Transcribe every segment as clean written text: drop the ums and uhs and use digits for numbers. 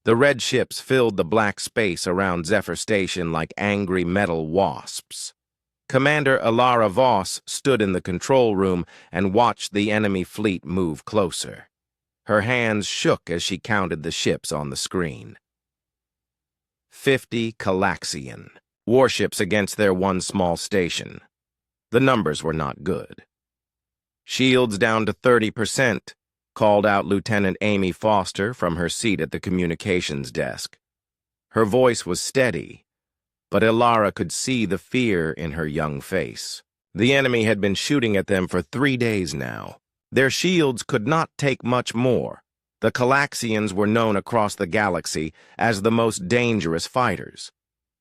The red ships filled the black space around Zephyr Station like angry metal wasps. Commander Alara Voss stood in the control room and watched the enemy fleet move closer. Her hands shook as she counted the ships on the screen. 50 Calaxian warships against their one small station. The numbers were not good. Shields down to 30%, called out Lieutenant Amy Foster from her seat at the communications desk. Her voice was steady, but Ilara could see the fear in her young face. The enemy had been shooting at them for 3 days now. Their shields could not take much more. The Calaxians were known across the galaxy as the most dangerous fighters.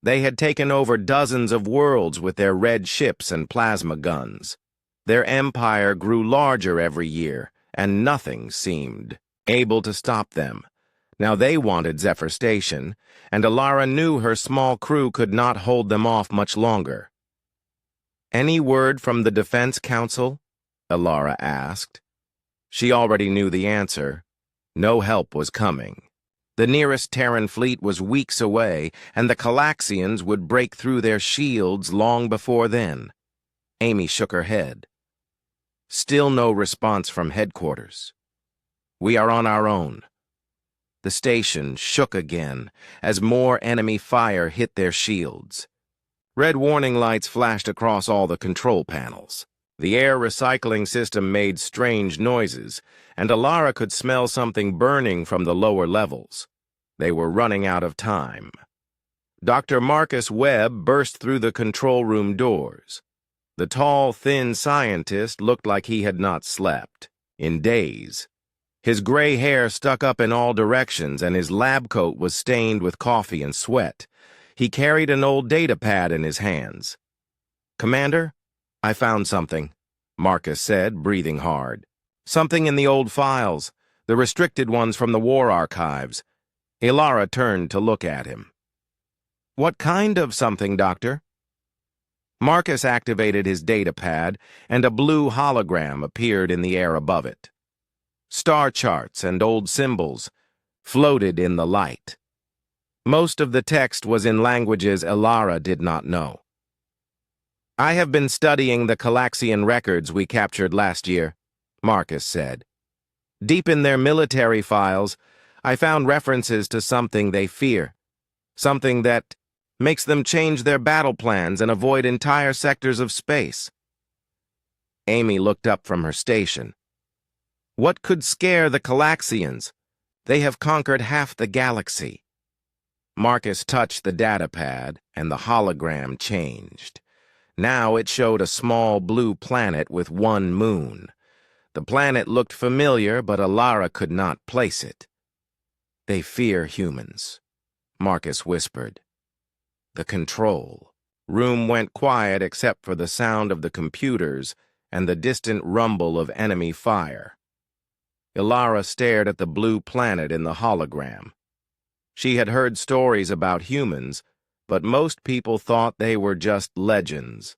They had taken over dozens of worlds with their red ships and plasma guns. Their empire grew larger every year, and nothing seemed able to stop them. Now they wanted Zephyr Station, and Ilara knew her small crew could not hold them off much longer. "Any word from the Defense Council?" Ilara asked. She already knew the answer. No help was coming. The nearest Terran fleet was weeks away, and the Calaxians would break through their shields long before then. Amy shook her head. Still no response from headquarters. "We are on our own." The station shook again as more enemy fire hit their shields. Red warning lights flashed across all the control panels. The air recycling system made strange noises, and Ilara could smell something burning from the lower levels. They were running out of time. Dr. Marcus Webb burst through the control room doors. The tall, thin scientist looked like he had not slept in days. His gray hair stuck up in all directions, and his lab coat was stained with coffee and sweat. He carried an old data pad in his hands. "Commander, I found something," Marcus said, breathing hard. "Something in the old files, the restricted ones from the war archives." Ilara turned to look at him. "What kind of something, Doctor?" Marcus activated his data pad, and a blue hologram appeared in the air above it. Star charts and old symbols floated in the light. Most of the text was in languages Ilara did not know. "I have been studying the Calaxian records we captured last year," Marcus said. "Deep in their military files, I found references to something they fear, something that makes them change their battle plans and avoid entire sectors of space." Amy looked up from her station. "What could scare the Calaxians? They have conquered half the galaxy." Marcus touched the data pad, and the hologram changed. Now it showed a small blue planet with one moon. The planet looked familiar, but Ilara could not place it. "They fear humans," Marcus whispered. The control room went quiet except for the sound of the computers and the distant rumble of enemy fire. Ilara stared at the blue planet in the hologram. She had heard stories about humans, but most people thought they were just legends.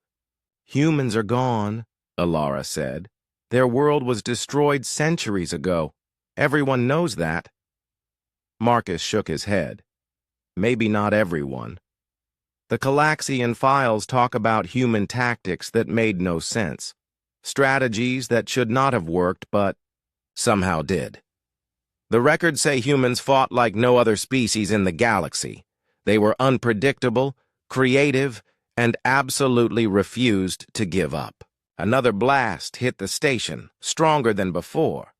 "Humans are gone," Ilara said. "Their world was destroyed centuries ago. Everyone knows that." Marcus shook his head. "Maybe not everyone. The Calaxian files talk about human tactics that made no sense. Strategies that should not have worked, but somehow did. The records say humans fought like no other species in the galaxy. They were unpredictable, creative, and absolutely refused to give up." Another blast hit the station, stronger than before.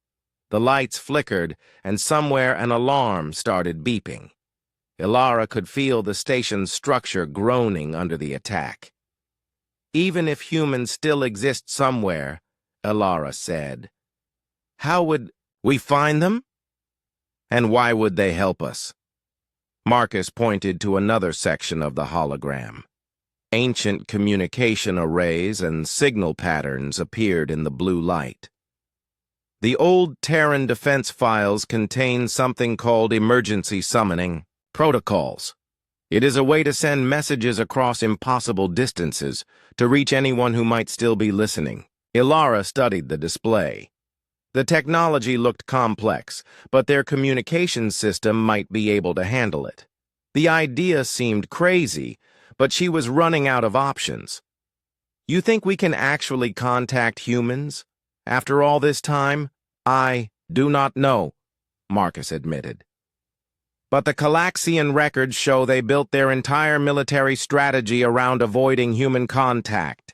The lights flickered, and somewhere an alarm started beeping. Ilara could feel the station's structure groaning under the attack. "Even if humans still exist somewhere," Ilara said, "how would we find them? And why would they help us?" Marcus pointed to another section of the hologram. Ancient communication arrays and signal patterns appeared in the blue light. "The old Terran defense files contain something called emergency summoning protocols. It is a way to send messages across impossible distances to reach anyone who might still be listening." Ilara studied the display. The technology looked complex, but their communication system might be able to handle it. The idea seemed crazy, but she was running out of options. You think we can actually contact humans? After all this time? I do not know, Marcus admitted. But the Calaxian records show they built their entire military strategy around avoiding human contact.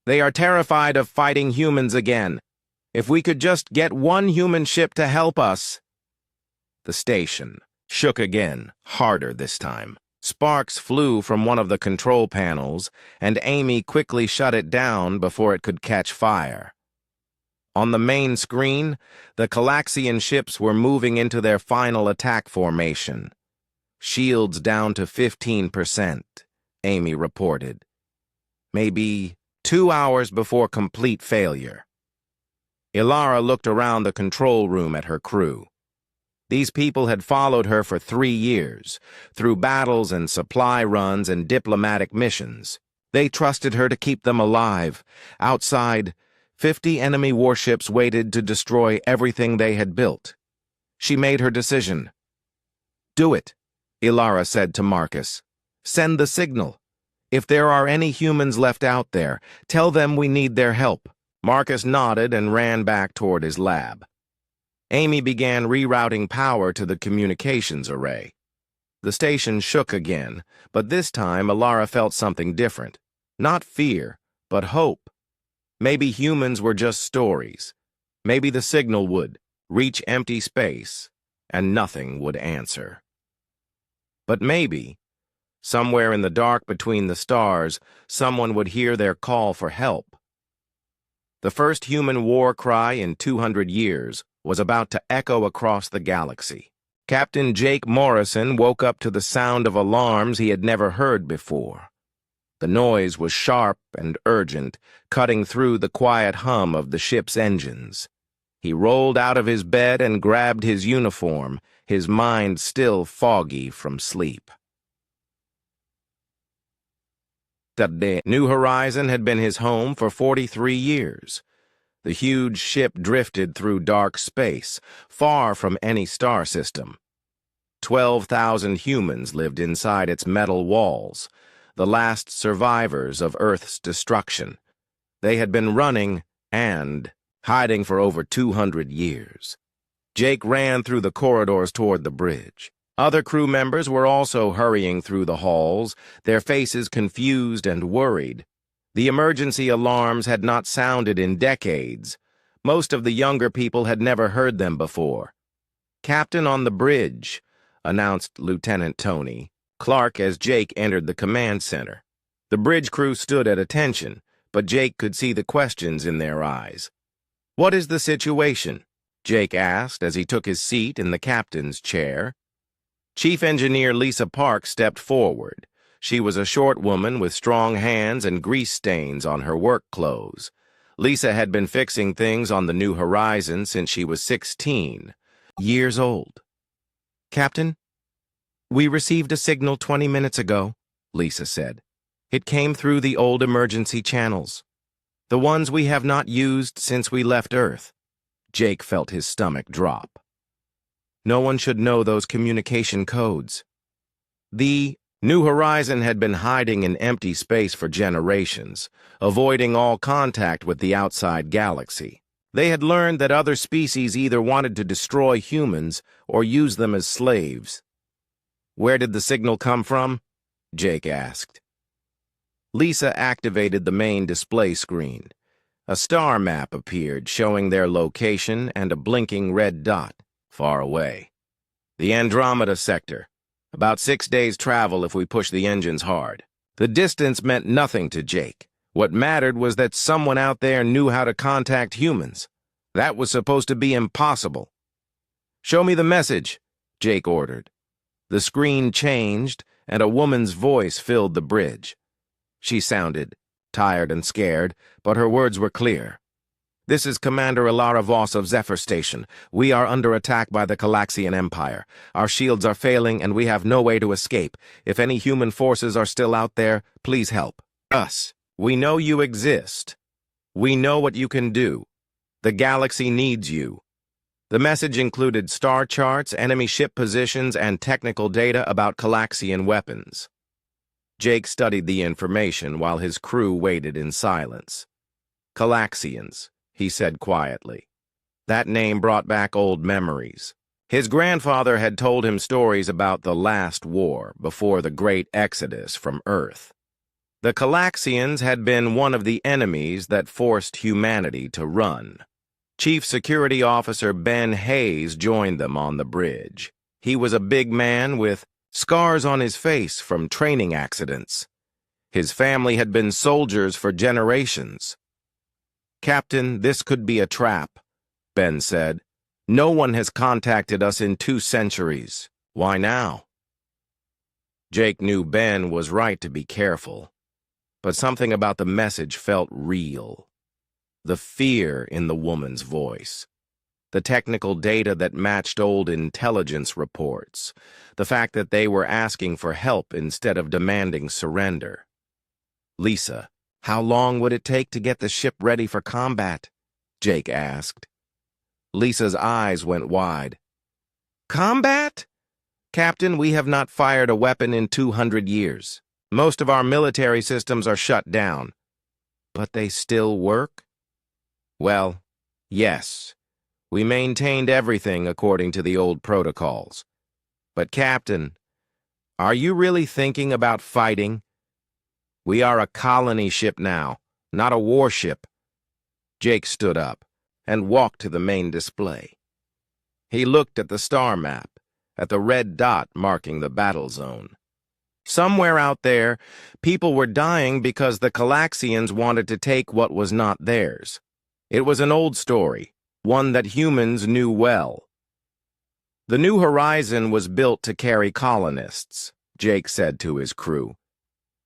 They are terrified of fighting humans again. If we could just get one human ship to help us. The station shook again, harder this time. Sparks flew from one of the control panels, and Amy quickly shut it down before it could catch fire. On the main screen, the Calaxian ships were moving into their final attack formation. Shields down to 15%, Amy reported. Maybe 2 hours before complete failure. Ilara looked around the control room at her crew. These people had followed her for 3 years, through battles and supply runs and diplomatic missions. They trusted her to keep them alive. Outside, 50 enemy warships waited to destroy everything they had built. She made her decision. "Do it," Ilara said to Marcus. "Send the signal. If there are any humans left out there, tell them we need their help." Marcus nodded and ran back toward his lab. Amy began rerouting power to the communications array. The station shook again, but this time Ilara felt something different. Not fear, but hope. Maybe humans were just stories. Maybe the signal would reach empty space, and nothing would answer. But maybe, somewhere in the dark between the stars, someone would hear their call for help. The first human war cry in 200 years was about to echo across the galaxy. Captain Jake Morrison woke up to the sound of alarms he had never heard before. The noise was sharp and urgent, cutting through the quiet hum of the ship's engines. He rolled out of his bed and grabbed his uniform, his mind still foggy from sleep. The New Horizon had been his home for 43 years. The huge ship drifted through dark space, far from any star system. 12,000 humans lived inside its metal walls, the last survivors of Earth's destruction. They had been running and hiding for over 200 years. Jake ran through the corridors toward the bridge. Other crew members were also hurrying through the halls, their faces confused and worried. The emergency alarms had not sounded in decades. Most of the younger people had never heard them before. "Captain on the bridge," announced Lieutenant Tony Clark as Jake entered the command center. The bridge crew stood at attention, but Jake could see the questions in their eyes. "What is the situation?" Jake asked as he took his seat in the captain's chair. Chief Engineer Lisa Park stepped forward. She was a short woman with strong hands and grease stains on her work clothes. Lisa had been fixing things on the New Horizon since she was 16 years old. "Captain, we received a signal 20 minutes ago," Lisa said. "It came through the old emergency channels, the ones we have not used since we left Earth." Jake felt his stomach drop. No one should know those communication codes. The New Horizon had been hiding in empty space for generations, avoiding all contact with the outside galaxy. They had learned that other species either wanted to destroy humans or use them as slaves. "Where did the signal come from?" Jake asked. Lisa activated the main display screen. A star map appeared, showing their location and a blinking red dot far away. "The Andromeda sector. About 6 days' travel if we push the engines hard." The distance meant nothing to Jake. What mattered was that someone out there knew how to contact humans. That was supposed to be impossible. "Show me the message," Jake ordered. The screen changed, and a woman's voice filled the bridge. She sounded tired and scared, but her words were clear. "This is Commander Ilara Voss of Zephyr Station. We are under attack by the Calaxian Empire. Our shields are failing, and we have no way to escape. If any human forces are still out there, please help us. We know you exist. We know what you can do." The galaxy needs you. The message included star charts, enemy ship positions, and technical data about Calaxian weapons. Jake studied the information while his crew waited in silence. Calaxians, he said quietly. That name brought back old memories. His grandfather had told him stories about the last war before the great exodus from Earth. The Calaxians had been one of the enemies that forced humanity to run. Chief Security Officer Ben Hayes joined them on the bridge. He was a big man with scars on his face from training accidents. His family had been soldiers for generations. "Captain, this could be a trap," Ben said. "No one has contacted us in 2 centuries. Why now?" Jake knew Ben was right to be careful, but something about the message felt real. The fear in the woman's voice. The technical data that matched old intelligence reports. The fact that they were asking for help instead of demanding surrender. "Lisa, how long would it take to get the ship ready for combat?" Jake asked. Lisa's eyes went wide. "Combat? Captain, we have not fired a weapon in 200 years. Most of our military systems are shut down." "But they still work?" "Well, yes. We maintained everything according to the old protocols. But, Captain, are you really thinking about fighting? We are a colony ship now, not a warship." Jake stood up and walked to the main display. He looked at the star map, at the red dot marking the battle zone. Somewhere out there, people were dying because the Calaxians wanted to take what was not theirs. It was an old story, one that humans knew well. The New Horizon was built to carry colonists, Jake said to his crew.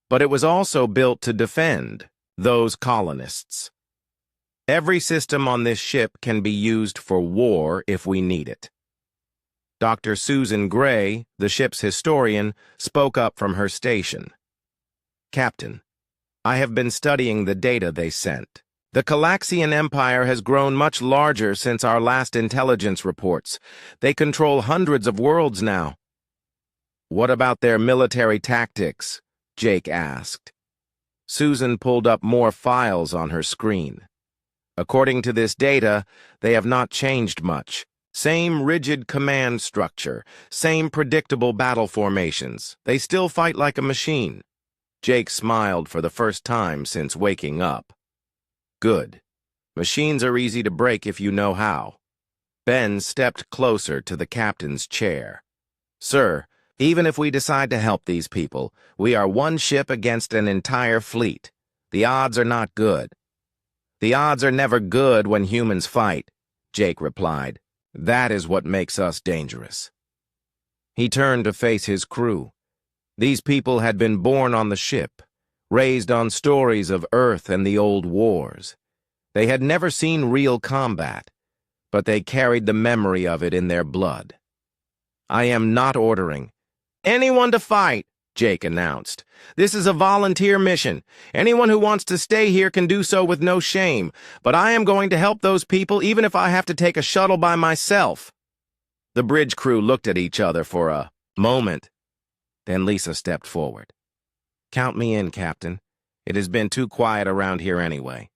But it was also built to defend those colonists. Every system on this ship can be used for war if we need it. Dr. Susan Gray, the ship's historian, spoke up from her station. "Captain, I have been studying the data they sent. The Calaxian Empire has grown much larger since our last intelligence reports. They control hundreds of worlds now." "What about their military tactics?" Jake asked. Susan pulled up more files on her screen. "According to this data, they have not changed much. Same rigid command structure, same predictable battle formations. They still fight like a machine." Jake smiled for the first time since waking up. "Good. Machines are easy to break if you know how." Ben stepped closer to the captain's chair. "Sir, even if we decide to help these people, we are one ship against an entire fleet. The odds are not good." "The odds are never good when humans fight," Jake replied. "That is what makes us dangerous." He turned to face his crew. These people had been born on the ship, raised on stories of Earth and the old wars. They had never seen real combat, but they carried the memory of it in their blood. "I am not ordering anyone to fight," Jake announced. "This is a volunteer mission. Anyone who wants to stay here can do so with no shame, but I am going to help those people even if I have to take a shuttle by myself." The bridge crew looked at each other for a moment. Then Lisa stepped forward. "Count me in, Captain. It has been too quiet around here anyway."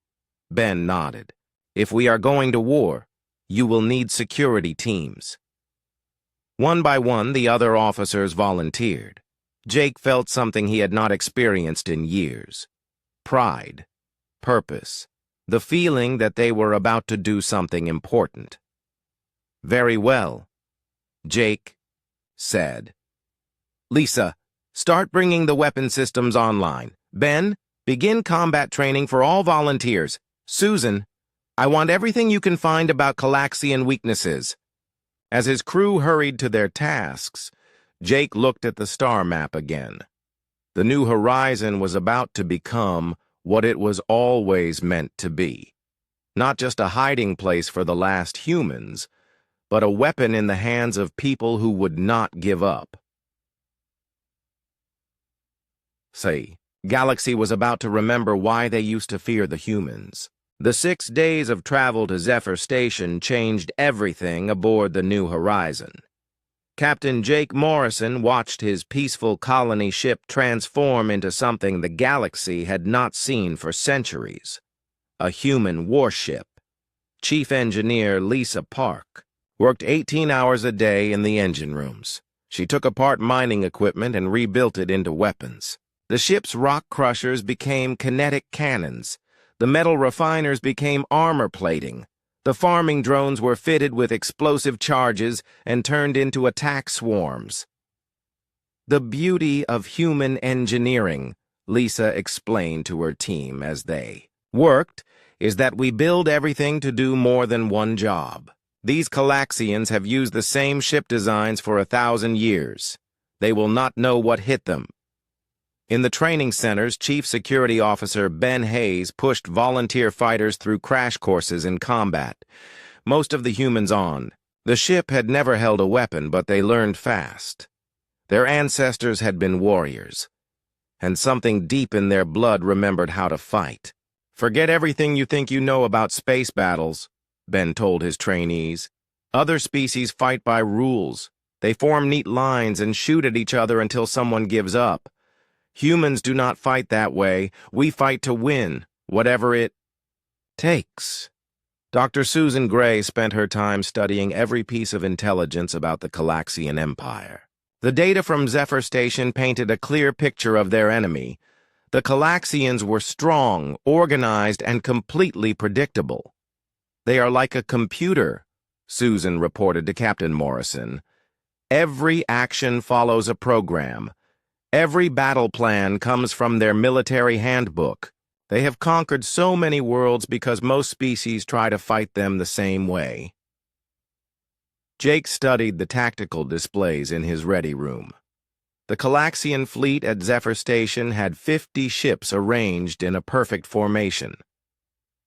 Ben nodded. "If we are going to war, you will need security teams." One by one, the other officers volunteered. Jake felt something he had not experienced in years. Pride, purpose, the feeling that they were about to do something important. "Very well," Jake said. "Lisa, start bringing the weapon systems online. Ben, begin combat training for all volunteers. Susan, I want everything you can find about Calaxian weaknesses." As his crew hurried to their tasks, Jake looked at the star map again. The New Horizon was about to become what it was always meant to be. Not just a hiding place for the last humans, but a weapon in the hands of people who would not give up. Galaxy was about to remember why they used to fear the humans. The 6 days of travel to Zephyr Station changed everything aboard the New Horizon. Captain Jake Morrison watched his peaceful colony ship transform into something the galaxy had not seen for centuries. A human warship. Chief Engineer Lisa Park worked 18 hours a day in the engine rooms. She took apart mining equipment and rebuilt it into weapons. The ship's rock crushers became kinetic cannons. The metal refiners became armor plating. The farming drones were fitted with explosive charges and turned into attack swarms. The beauty of human engineering, Lisa explained to her team as they worked, is that we build everything to do more than one job. These Calaxians have used the same ship designs for 1,000 years. They will not know what hit them. In the training centers, Chief Security Officer Ben Hayes pushed volunteer fighters through crash courses in combat, most of the humans on. The ship had never held a weapon, but they learned fast. Their ancestors had been warriors, and something deep in their blood remembered how to fight. Forget everything you think you know about space battles, Ben told his trainees. Other species fight by rules. They form neat lines and shoot at each other until someone gives up. Humans do not fight that way. We fight to win, whatever it takes. Dr. Susan Gray spent her time studying every piece of intelligence about the Calaxian Empire. The data from Zephyr Station painted a clear picture of their enemy. The Calaxians were strong, organized, and completely predictable. They are like a computer, Susan reported to Captain Morrison. Every action follows a program. Every battle plan comes from their military handbook. They have conquered so many worlds because most species try to fight them the same way. Jake studied the tactical displays in his ready room. The Calaxian fleet at Zephyr Station had 50 ships arranged in a perfect formation.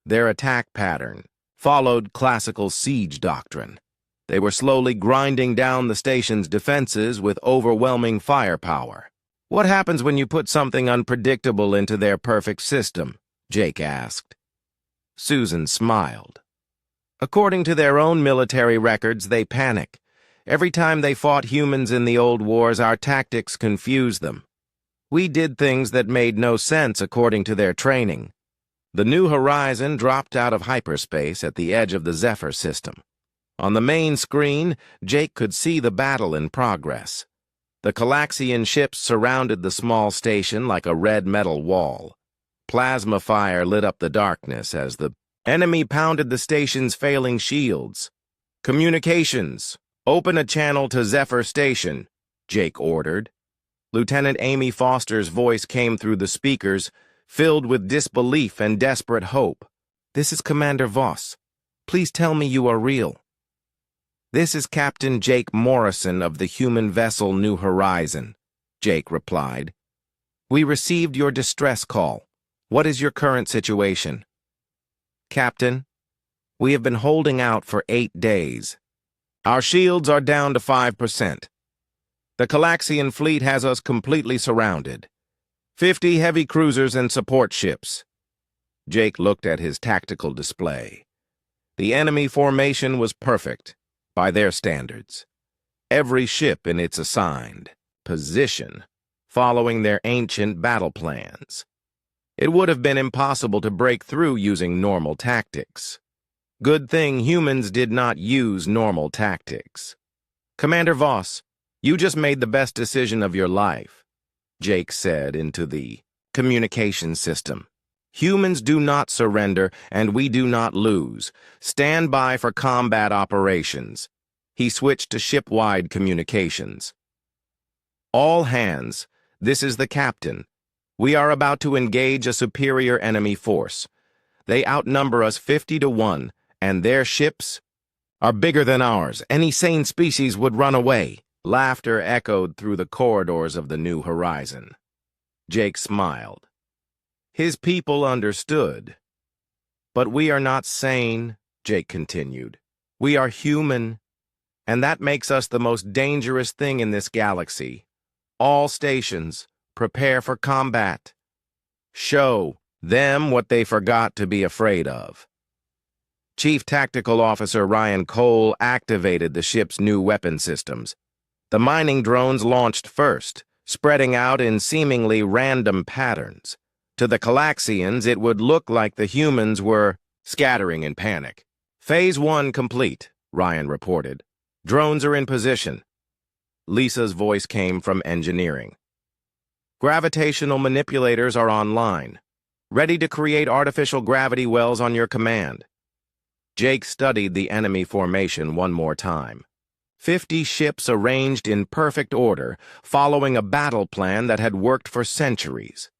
Their attack pattern followed classical siege doctrine. They were slowly grinding down the station's defenses with overwhelming firepower. What happens when you put something unpredictable into their perfect system? Jake asked. Susan smiled. According to their own military records, they panic. Every time they fought humans in the old wars, our tactics confused them. We did things that made no sense according to their training. The New Horizon dropped out of hyperspace at the edge of the Zephyr system. On the main screen, Jake could see the battle in progress. The Calaxian ships surrounded the small station like a red metal wall. Plasma fire lit up the darkness as the enemy pounded the station's failing shields. "Communications! Open a channel to Zephyr Station," Jake ordered. Lieutenant Amy Foster's voice came through the speakers, filled with disbelief and desperate hope. "This is Commander Voss. Please tell me you are real." "This is Captain Jake Morrison of the human vessel New Horizon," Jake replied. "We received your distress call. What is your current situation?" "Captain, we have been holding out for 8 days. Our shields are down to 5%. The Calaxian fleet has us completely surrounded. 50 heavy cruisers and support ships." Jake looked at his tactical display. The enemy formation was perfect, by their standards. Every ship in its assigned position, following their ancient battle plans. It would have been impossible to break through using normal tactics. Good thing humans did not use normal tactics. "Commander Voss, you just made the best decision of your life," Jake said into the communication system. "Humans do not surrender, and we do not lose. Stand by for combat operations." He switched to ship-wide communications. "All hands, this is the captain. We are about to engage a superior enemy force. They outnumber us 50 to 1, and their ships are bigger than ours. Any sane species would run away." Laughter echoed through the corridors of the New Horizon. Jake smiled. His people understood. "But we are not sane," Jake continued. "We are human, and that makes us the most dangerous thing in this galaxy. All stations, prepare for combat. Show Them what they forgot to be afraid of. Chief Tactical Officer Ryan Cole activated the ship's new weapon systems. The mining drones launched first, spreading out in seemingly random patterns. To the Calaxians, it would look like the humans were scattering in panic. Phase 1 complete, Ryan reported. Drones are in position. Lisa's voice came from engineering. Gravitational manipulators are online, ready to create artificial gravity wells on your command. Jake studied the enemy formation one more time. 50 ships arranged in perfect order, following a battle plan that had worked for centuries.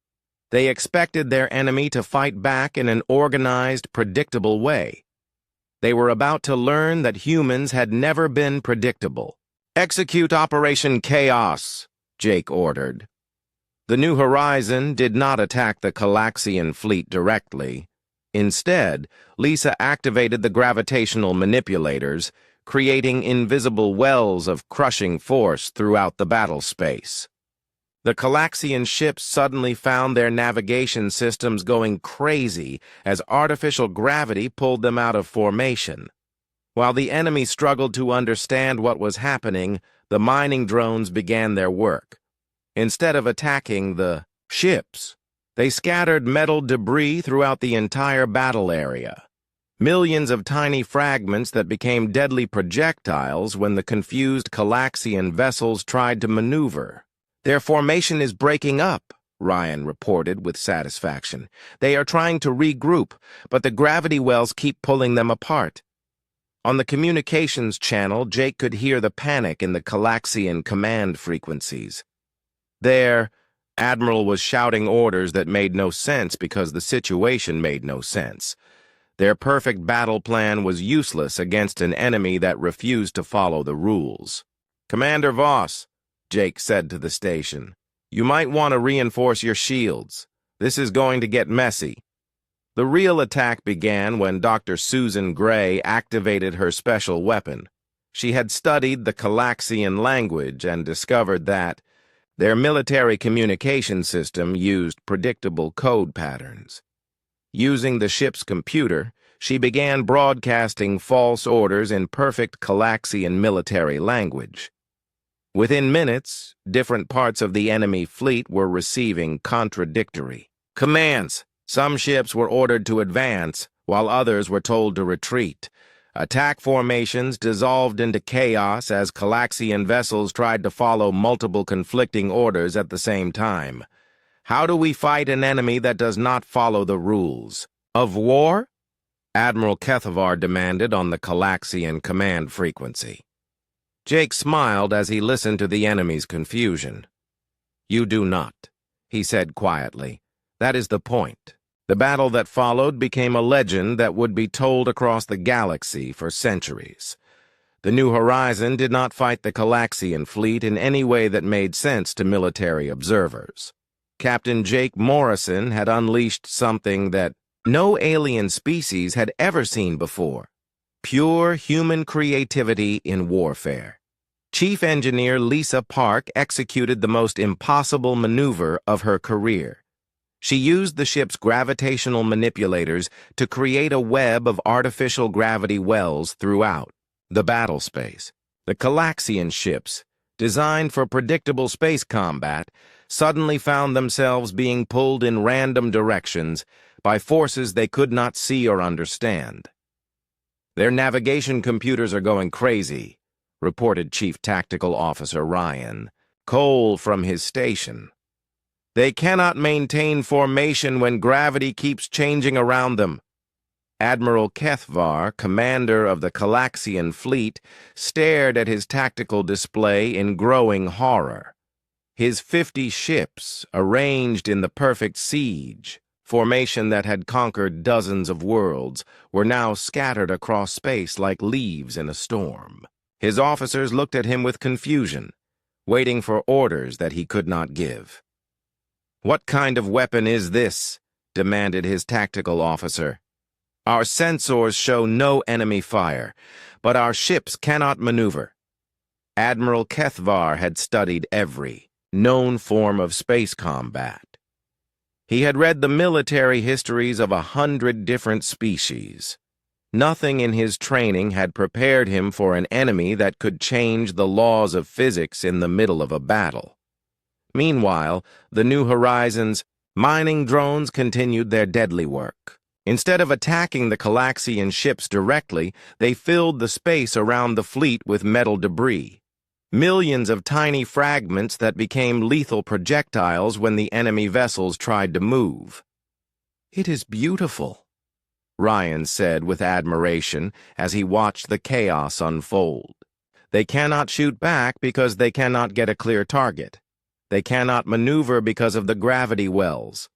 They expected their enemy to fight back in an organized, predictable way. They were about to learn that humans had never been predictable. Execute Operation Chaos, Jake ordered. The New Horizon did not attack the Calaxian fleet directly. Instead, Lisa activated the gravitational manipulators, creating invisible wells of crushing force throughout the battle space. The Calaxian ships suddenly found their navigation systems going crazy as artificial gravity pulled them out of formation. While the enemy struggled to understand what was happening, the mining drones began their work. Instead of attacking the ships, they scattered metal debris throughout the entire battle area. Millions of tiny fragments that became deadly projectiles when the confused Calaxian vessels tried to maneuver. Their formation is breaking up, Ryan reported with satisfaction. They are trying to regroup, but the gravity wells keep pulling them apart. On the communications channel, Jake could hear the panic in the Calaxian command frequencies. Their Admiral was shouting orders that made no sense because the situation made no sense. Their perfect battle plan was useless against an enemy that refused to follow the rules. Commander Voss, Jake said to the station, you might want to reinforce your shields. This is going to get messy. The real attack began when Dr. Susan Gray activated her special weapon. She had studied the Calaxian language and discovered that their military communication system used predictable code patterns. Using the ship's computer, she began broadcasting false orders in perfect Calaxian military language. Within minutes, different parts of the enemy fleet were receiving contradictory commands. Some ships were ordered to advance, while others were told to retreat. Attack formations dissolved into chaos as Calaxian vessels tried to follow multiple conflicting orders at the same time. How do we fight an enemy that does not follow the rules of war? Admiral Kethavar demanded on the Calaxian command frequency. Jake smiled as he listened to the enemy's confusion. You do not, he said quietly. That is the point. The battle that followed became a legend that would be told across the galaxy for centuries. The New Horizon did not fight the Calaxian fleet in any way that made sense to military observers. Captain Jake Morrison had unleashed something that no alien species had ever seen before. Pure human creativity in warfare. Chief Engineer Lisa Park executed the most impossible maneuver of her career. She used the ship's gravitational manipulators to create a web of artificial gravity wells throughout the battle space. The Calaxian ships, designed for predictable space combat, suddenly found themselves being pulled in random directions by forces they could not see or understand. Their navigation computers are going crazy, reported Chief Tactical Officer Ryan Cole from his station. They cannot maintain formation when gravity keeps changing around them. Admiral Kethavar, commander of the Calaxian fleet, stared at his tactical display in growing horror. His 50 ships, arranged in the perfect siege, formation that had conquered dozens of worlds, were now scattered across space like leaves in a storm. His officers looked at him with confusion, waiting for orders that he could not give. What kind of weapon is this? Demanded his tactical officer. Our sensors show no enemy fire, but our ships cannot maneuver. Admiral Kethavar had studied every known form of space combat. He had read the military histories of 100 different species. Nothing in his training had prepared him for an enemy that could change the laws of physics in the middle of a battle. Meanwhile, the New Horizons mining drones continued their deadly work. Instead of attacking the Galaxian ships directly, they filled the space around the fleet with metal debris. Millions of tiny fragments that became lethal projectiles when the enemy vessels tried to move. "It is beautiful," Ryan said with admiration as he watched the chaos unfold. They cannot shoot back because they cannot get a clear target. They cannot maneuver because of the gravity wells.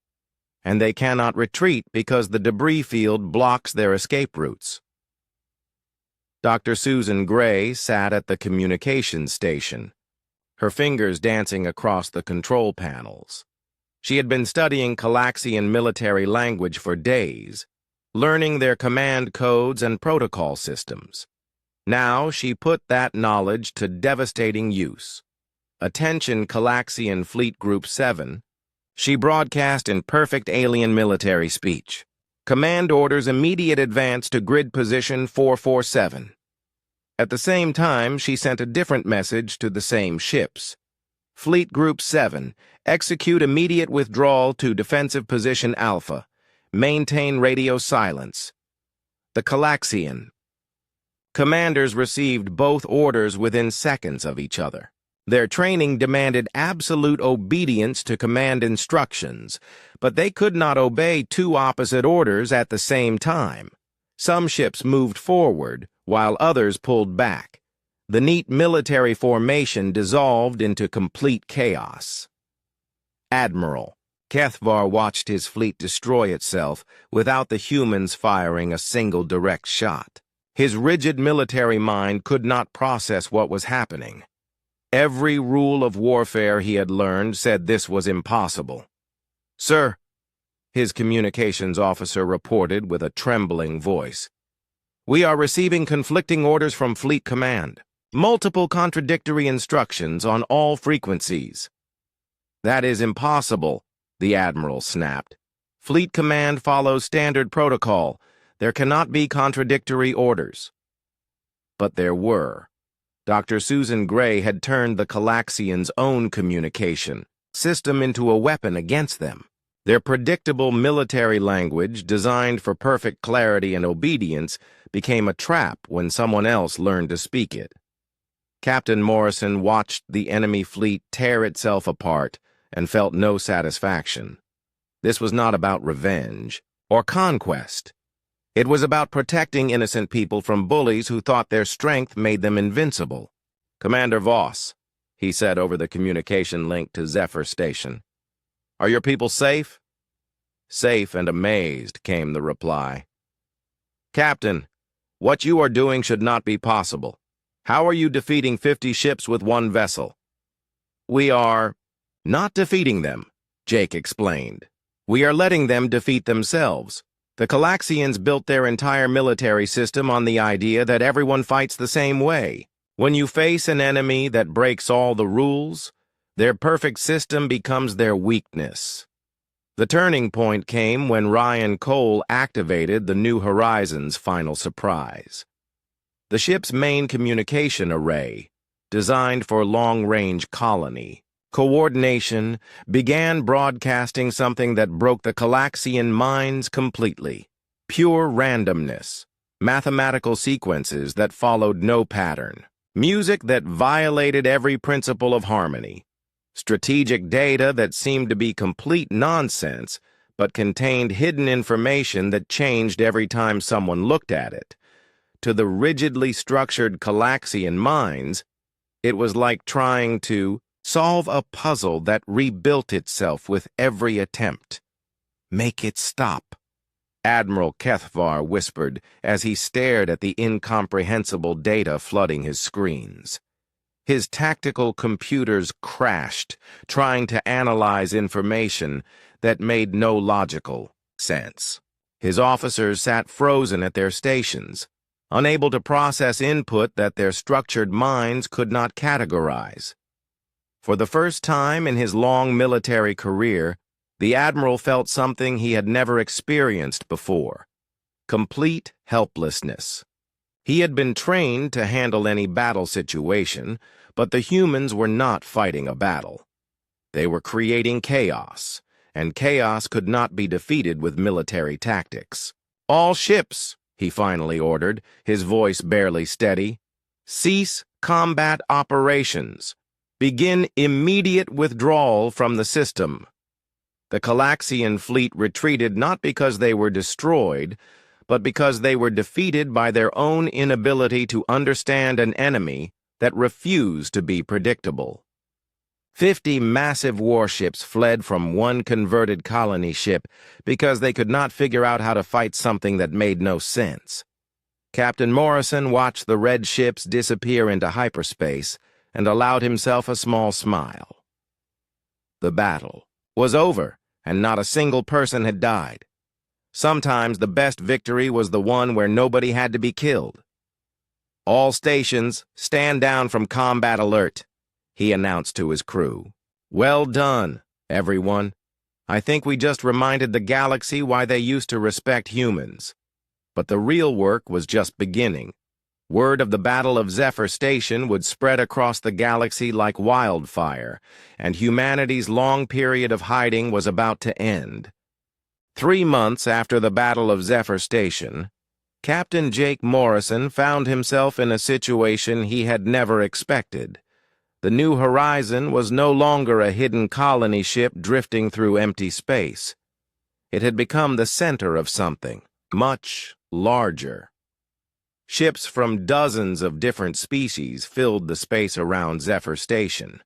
And they cannot retreat because the debris field blocks their escape routes. Dr. Susan Gray sat at the communications station, her fingers dancing across the control panels. She had been studying Galaxian military language for days, learning their command codes and protocol systems. Now she put that knowledge to devastating use. "Attention Galaxian Fleet Group 7, she broadcast in perfect alien military speech. "Command orders immediate advance to grid position 447. At the same time, she sent a different message to the same ships. "Fleet Group 7, execute immediate withdrawal to defensive position Alpha. Maintain radio silence." The Galaxian. Commanders received both orders within seconds of each other. Their training demanded absolute obedience to command instructions, but they could not obey two opposite orders at the same time. Some ships moved forward, while others pulled back. The neat military formation dissolved into complete chaos. Admiral Kethvar watched his fleet destroy itself without the humans firing a single direct shot. His rigid military mind could not process what was happening. Every rule of warfare he had learned said this was impossible. "Sir," his communications officer reported with a trembling voice, "we are receiving conflicting orders from Fleet Command. Multiple contradictory instructions on all frequencies." "That is impossible," the Admiral snapped. "Fleet Command follows standard protocol. There cannot be contradictory orders." But there were. Dr. Susan Gray had turned the Galaxians' own communication system into a weapon against them. Their predictable military language, designed for perfect clarity and obedience, became a trap when someone else learned to speak it. Captain Morrison watched the enemy fleet tear itself apart and felt no satisfaction. This was not about revenge or conquest. It was about protecting innocent people from bullies who thought their strength made them invincible. "Commander Voss," he said over the communication link to Zephyr Station, "are your people safe?" "Safe and amazed," came the reply. "Captain, what you are doing should not be possible. How are you defeating 50 ships with one vessel?" "We are not defeating them," Jake explained. "We are letting them defeat themselves. The Galaxians built their entire military system on the idea that everyone fights the same way. When you face an enemy that breaks all the rules, their perfect system becomes their weakness." The turning point came when Ryan Cole activated the New Horizons' final surprise. The ship's main communication array, designed for long-range colony coordination, began broadcasting something that broke the Galaxian minds completely. Pure randomness, mathematical sequences that followed no pattern, music that violated every principle of harmony, strategic data that seemed to be complete nonsense but contained hidden information that changed every time someone looked at it. To the rigidly structured Galaxian minds, it was like trying to solve a puzzle that rebuilt itself with every attempt. "Make it stop," Admiral Kethvar whispered as he stared at the incomprehensible data flooding his screens. His tactical computers crashed, trying to analyze information that made no logical sense. His officers sat frozen at their stations, unable to process input that their structured minds could not categorize. For the first time in his long military career, The Admiral felt something he had never experienced before: complete helplessness. He had been trained to handle any battle situation, but the humans were not fighting a battle. They were creating chaos, and chaos could not be defeated with military tactics. "All ships," he finally ordered, his voice barely steady. "Cease combat operations. Begin immediate withdrawal from the system." The Galaxian fleet retreated not because they were destroyed, but because they were defeated by their own inability to understand an enemy that refused to be predictable. 50 massive warships fled from one converted colony ship because they could not figure out how to fight something that made no sense. Captain Morrison watched the red ships disappear into hyperspace and allowed himself a small smile. The battle was over, and not a single person had died. Sometimes the best victory was the one where nobody had to be killed. "All stations, stand down from combat alert," he announced to his crew. "Well done, everyone. I think we just reminded the galaxy why they used to respect humans." But the real work was just beginning. Word of the Battle of Zephyr Station would spread across the galaxy like wildfire, and humanity's long period of hiding was about to end. 3 months after the Battle of Zephyr Station, Captain Jake Morrison found himself in a situation he had never expected. The New Horizon was no longer a hidden colony ship drifting through empty space. It had become the center of something much larger. Ships from dozens of different species filled the space around Zephyr Station.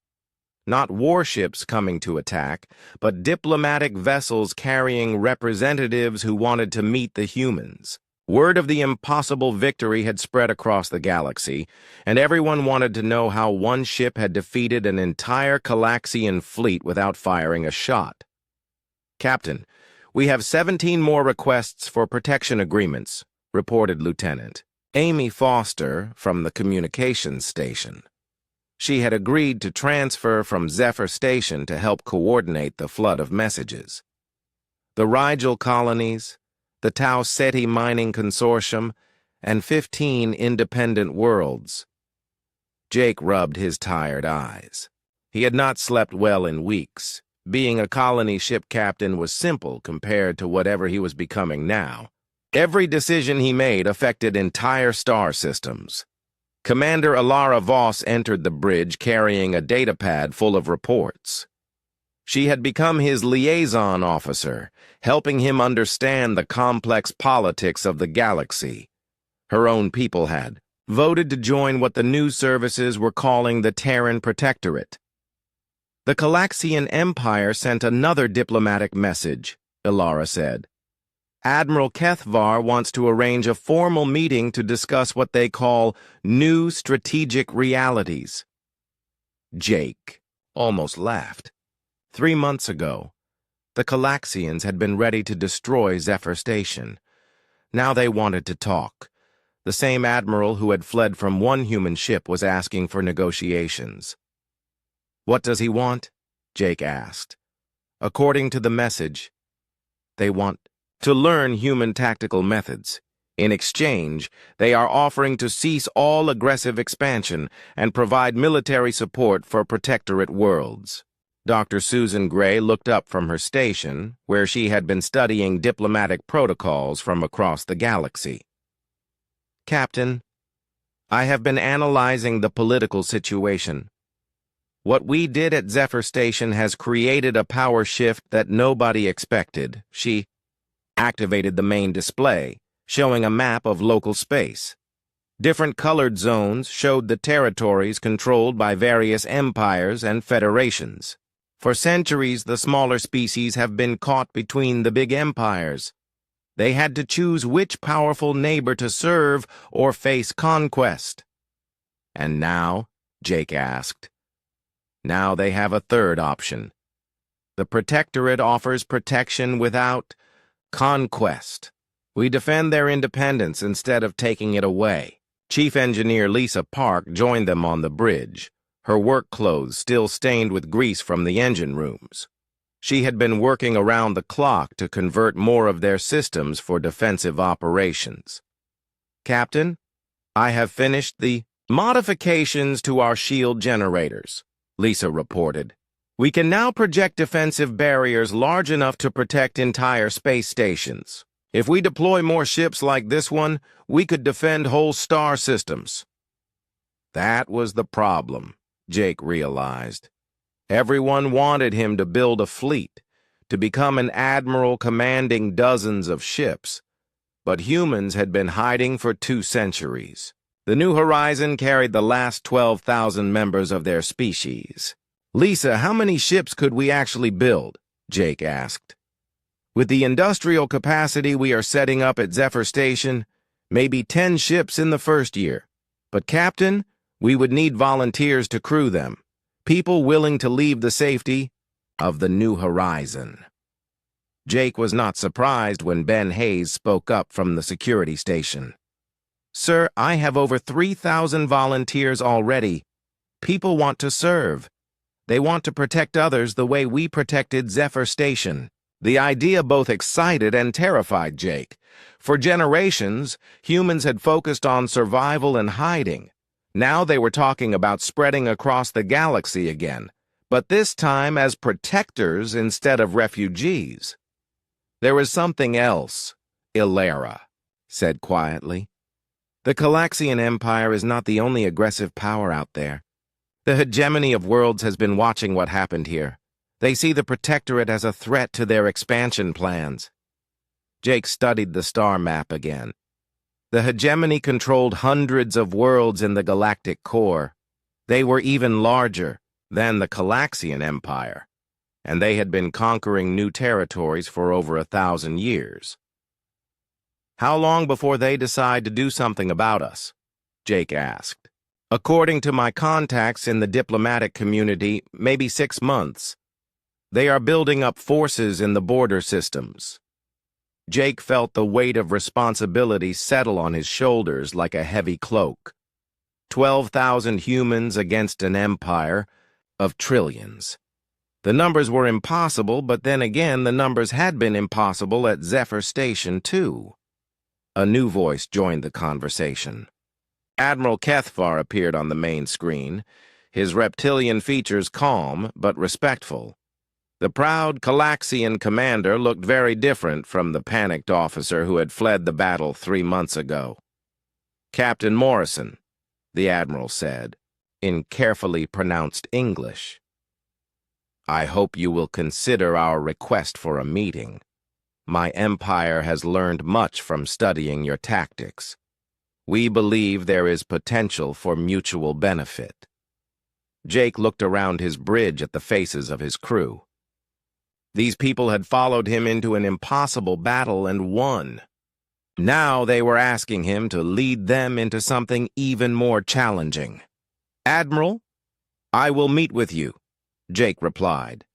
Not warships coming to attack, but diplomatic vessels carrying representatives who wanted to meet the humans. Word of the impossible victory had spread across the galaxy, and everyone wanted to know how one ship had defeated an entire Galaxian fleet without firing a shot. "Captain, we have 17 more requests for protection agreements," reported Lieutenant Amy Foster from the communications station. She had agreed to transfer from Zephyr Station to help coordinate the flood of messages. The Rigel colonies, the Tau Ceti Mining Consortium, and 15 independent worlds. Jake rubbed his tired eyes. He had not slept well in weeks. Being a colony ship captain was simple compared to whatever he was becoming now. Every decision he made affected entire star systems. Commander Alara Voss entered the bridge carrying a datapad full of reports. She had become his liaison officer, helping him understand the complex politics of the galaxy. Her own people had voted to join what the news services were calling the Terran Protectorate. "The Galaxian Empire sent another diplomatic message," Ilara said. "Admiral Kethvar wants to arrange a formal meeting to discuss what they call new strategic realities." Jake almost laughed. 3 months ago, the Galaxians had been ready to destroy Zephyr Station. Now they wanted to talk. The same admiral who had fled from one human ship was asking for negotiations. "What does he want?" Jake asked. According to the message, they want to learn human tactical methods. In exchange, they are offering to cease all aggressive expansion and provide military support for Protectorate worlds. Dr. Susan Gray looked up from her station, where she had been studying diplomatic protocols from across the galaxy. "Captain, I have been analyzing the political situation. What we did at Zephyr Station has created a power shift that nobody expected." She activated the main display, showing a map of local space. Different colored zones showed the territories controlled by various empires and federations. For centuries, the smaller species have been caught between the big empires. They had to choose which powerful neighbor to serve or face conquest. "And now?" Jake asked. "Now they have a third option. The Protectorate offers protection without conquest. We defend their independence instead of taking it away." Chief Engineer Lisa Park joined them on the bridge, her work clothes still stained with grease from the engine rooms. She had been working around the clock to convert more of their systems for defensive operations. "Captain, I have finished the modifications to our shield generators," Lisa reported. "We can now project defensive barriers large enough to protect entire space stations. If we deploy more ships like this one, we could defend whole star systems." That was the problem, Jake realized. Everyone wanted him to build a fleet, to become an admiral commanding dozens of ships. But humans had been hiding for 2 centuries. The New Horizon carried the last 12,000 members of their species. "Lisa, how many ships could we actually build?" Jake asked. "With the industrial capacity we are setting up at Zephyr Station, maybe 10 ships in the first year. But, Captain, we would need volunteers to crew them, people willing to leave the safety of the New Horizon." Jake was not surprised when Ben Hayes spoke up from the security station. "Sir, I have over 3,000 volunteers already. People want to serve. They want to protect others the way we protected Zephyr Station." The idea both excited and terrified Jake. For generations, humans had focused on survival and hiding. Now they were talking about spreading across the galaxy again, but this time as protectors instead of refugees. "There is something else," Ilera said quietly. "The Galaxian Empire is not the only aggressive power out there. The hegemony of worlds has been watching what happened here. They see the Protectorate as a threat to their expansion plans." Jake studied the star map again. The hegemony controlled hundreds of worlds in the galactic core. They were even larger than the Galaxian Empire, and they had been conquering new territories for over 1,000 years. "How long before they decide to do something about us?" Jake asked. "According to my contacts in the diplomatic community, maybe 6 months. They are building up forces in the border systems." Jake felt the weight of responsibility settle on his shoulders like a heavy cloak. 12,000 humans against an empire of trillions. The numbers were impossible, but then again, the numbers had been impossible at Zephyr Station, too. A new voice joined the conversation. Admiral Kethvar appeared on the main screen, his reptilian features calm but respectful. The proud Galaxian commander looked very different from the panicked officer who had fled the battle 3 months ago. "Captain Morrison," the admiral said, in carefully pronounced English. "I hope you will consider our request for a meeting. My empire has learned much from studying your tactics. We believe there is potential for mutual benefit." Jake looked around his bridge at the faces of his crew. These people had followed him into an impossible battle and won. Now they were asking him to lead them into something even more challenging. "Admiral, I will meet with you," Jake replied.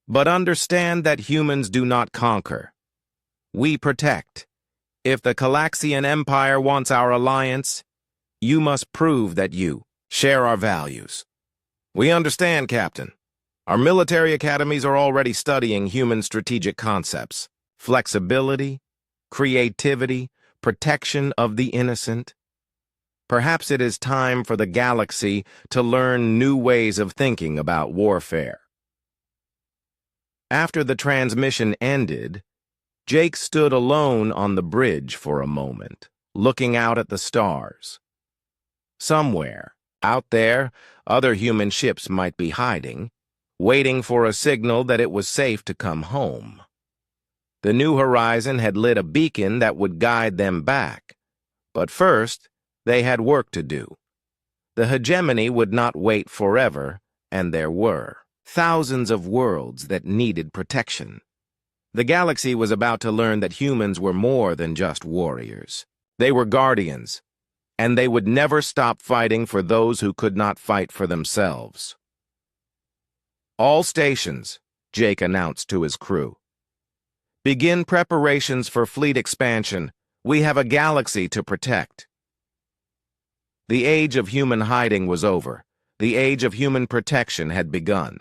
"But understand that humans do not conquer. We protect. If the Galaxian Empire wants our alliance, you must prove that you share our values." "We understand, Captain. Our military academies are already studying human strategic concepts, flexibility, creativity, protection of the innocent. Perhaps it is time for the galaxy to learn new ways of thinking about warfare." After the transmission ended, Jake stood alone on the bridge for a moment, looking out at the stars. Somewhere, out there, other human ships might be hiding, waiting for a signal that it was safe to come home. The New Horizon had lit a beacon that would guide them back, but first, they had work to do. The hegemony would not wait forever, and there were thousands of worlds that needed protection. The galaxy was about to learn that humans were more than just warriors. They were guardians, and they would never stop fighting for those who could not fight for themselves. "All stations," Jake announced to his crew. "Begin preparations for fleet expansion. We have a galaxy to protect." The age of human hiding was over. The age of human protection had begun.